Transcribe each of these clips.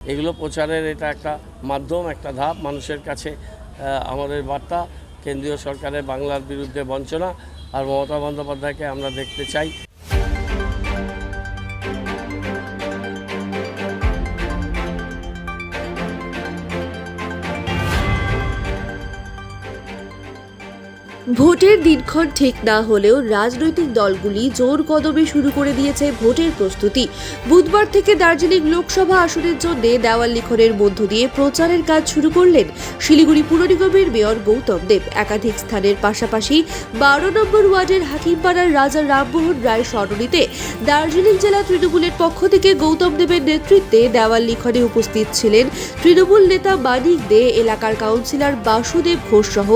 এগুলো প্রচারের এটা একটা মাধ্যম, একটা ধাপ মানুষের কাছে। আমাদের বার্তা কেন্দ্রীয় সরকারের বাংলার বিরুদ্ধে বঞ্চনা আর মমতা বন্দ্যোপাধ্যায়কে আমরা দেখতে চাই। ভোটের দিনক্ষণ ঠিক না হলেও রাজনৈতিক দলগুলি জোর কদমে শুরু করে দিয়েছে ভোটের প্রস্তুতি। বুধবার থেকে দার্জিলিং লোকসভা আসনের জন্য দেওয়াল লিখনের মধ্য দিয়ে প্রচারের কাজ শুরু করলেন শিলিগুড়ি পুর নিগমের মেয়র গৌতম দেব। একাধিক স্থানের পাশাপাশি 12 নম্বর ওয়ার্ডের হাকিমপাড়ার রাজা রামমোহন রায় সরণিতে দার্জিলিং জেলা তৃণমূলের পক্ষ থেকে গৌতম দেবের নেতৃত্বে দেওয়াল লিখনে উপস্থিত ছিলেন তৃণমূল নেতা মানিক দে, এলাকার কাউন্সিলর বাসুদেব ঘোষ সহ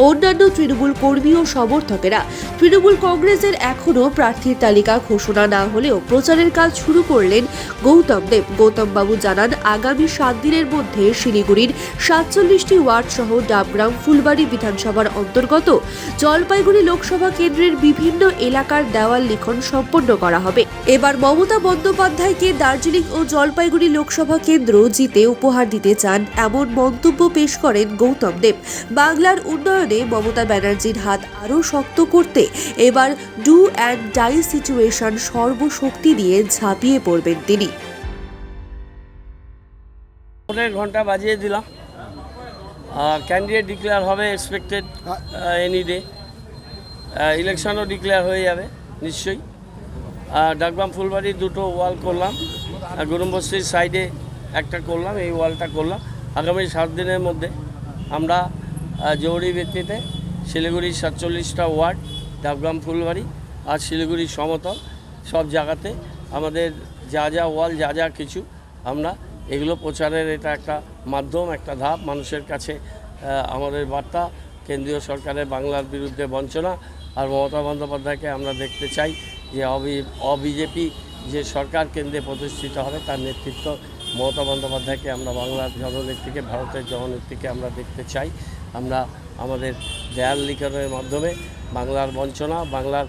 অন্যান্য তৃণমূল কর্মী ও সমর্থকেরা। তৃণমূল কংগ্রেসের এখনও প্রার্থীর তালিকা ঘোষণা না হলেও প্রচারের কাজ শুরু করলেন গৌতম দেব। গৌতম বাবু জানান, আগামী 7 দিনের মধ্যে শিলিগুড়ির 47টি ওয়ার্ড সহ ডাবগ্রাম, ফুলবাড়ি বিধানসভার অন্তর্গত জলপাইগুড়ি লোকসভা কেন্দ্রের বিভিন্ন এলাকার দেওয়াল লিখন সম্পন্ন করা হবে। এবার মমতা বন্দ্যোপাধ্যায়কে দার্জিলিং ও জলপাইগুড়ি লোকসভা কেন্দ্র জিতে উপহার দিতে চান, এমন মন্তব্য পেশ করেন গৌতম দেব। বাংলার উন্নয়নে মমতা ব্যানার্জির হাত আরও শক্ত করতে এবার ডু অ্যান্ড ডাই সিচুয়েশন সর্বশক্তি দিয়ে ঝাঁপিয়ে পড়বেন তিনি। ভোটের ঘন্টা বাজিয়ে দিলাম। ক্যান্ডিডেট ডিক্লেয়ার হবে এক্সপেক্টেড এনি ডে। ইলেকশনও ডিক্লেয়ার হয়ে যাবে নিশ্চয়ই। ডাকবাম ফুলবাড়ি দুটো ওয়াল করলাম, গরুমবস্তির সাইডে একটা করলাম, এই ওয়ালটা করলাম। আগামী 7 দিনের মধ্যে আমরা জরুরি ভিত্তিতে শিলিগুড়ির 47টা ওয়ার্ড, ডাবগ্রাম, ফুলবাড়ি আর শিলিগুড়ির সমতল সব জায়গাতে আমাদের যা যা ওয়াল, যা যা কিছু, আমরা এগুলো প্রচারের এটা একটা মাধ্যম, একটা ধাপ মানুষের কাছে। আমাদের বার্তা কেন্দ্রীয় সরকারের বাংলার বিরুদ্ধে বঞ্চনা আর মমতা বন্দ্যোপাধ্যায়কে আমরা দেখতে চাই যে অবিজেপি যে সরকার কেন্দ্রে প্রতিষ্ঠিত হবে তার নেতৃত্ব মমতা বন্দ্যোপাধ্যায়কে আমরা বাংলার জননেত্রীকে, ভারতের জননেত্রীকে আমরা দেখতে চাই। আমরা আমাদের দেয়াল লিখনের মাধ্যমে বাংলার বঞ্চনা, বাংলার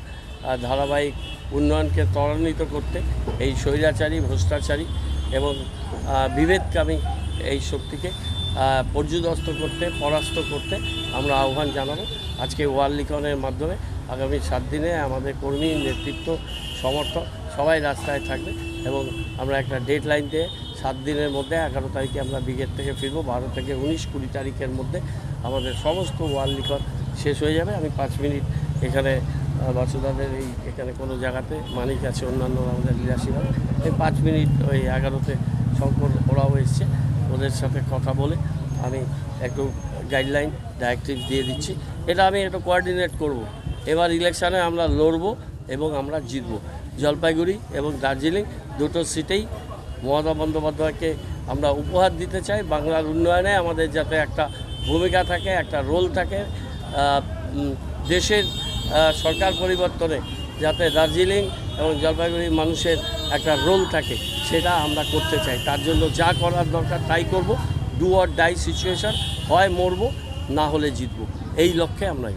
ধারাবাহিক উন্নয়নকে ত্বরান্বিত করতে এই স্বৈরাচারী, ভ্রষ্টাচারী এবং বিভেদকামী এই শক্তিকে পর্যুদস্ত করতে, পরাস্ত করতে আমরা আহ্বান জানাবো। আজকে ওয়াল লিখনের মাধ্যমে আগামী 7 দিনে আমাদের কর্মী, নেতৃত্ব, সমর্থক সবাই রাস্তায় থাকবে এবং আমরা একটা ডেডলাইন দিয়ে 7 দিনের মধ্যে 11 তারিখে আমরা ব্রিগেড থেকে ফিরবো। 12 থেকে 19-20 তারিখের মধ্যে আমাদের সমস্ত ওয়াল লিখন শেষ হয়ে যাবে। আমি 5 মিনিট এখানে বাসুদাদের এখানে কোনো জায়গাতে মানিক আছে, অন্যান্য আমাদের লীলাসীরা, এই 5 মিনিট ওই 11তে শঙ্কর ওরাও এসছে, ওদের সাথে কথা বলে আমি একটু গাইডলাইন, ডাইরেক্টিভ দিয়ে দিচ্ছি। এটা আমি একটু কোঅর্ডিনেট করব। এবার ইলেকশানে আমরা লড়বো এবং আমরা জিতব। জলপাইগুড়ি এবং দার্জিলিং দুটো সিটেই মমতা বন্দ্যোপাধ্যায়কে আমরা উপহার দিতে চাই। বাংলার উন্নয়নে আমাদের যাতে একটা ভূমিকা থাকে, একটা রোল থাকে, দেশের সরকার পরিবর্তনে যাতে দার্জিলিং এবং জলপাইগুড়ির মানুষের একটা রোল থাকে, সেটা আমরা করতে চাই। তার জন্য যা করার দরকার তাই করব। ডু অর ডাই সিচুয়েশন, হয় মরবো না হলে জিতবো, এই লক্ষ্যে আমরা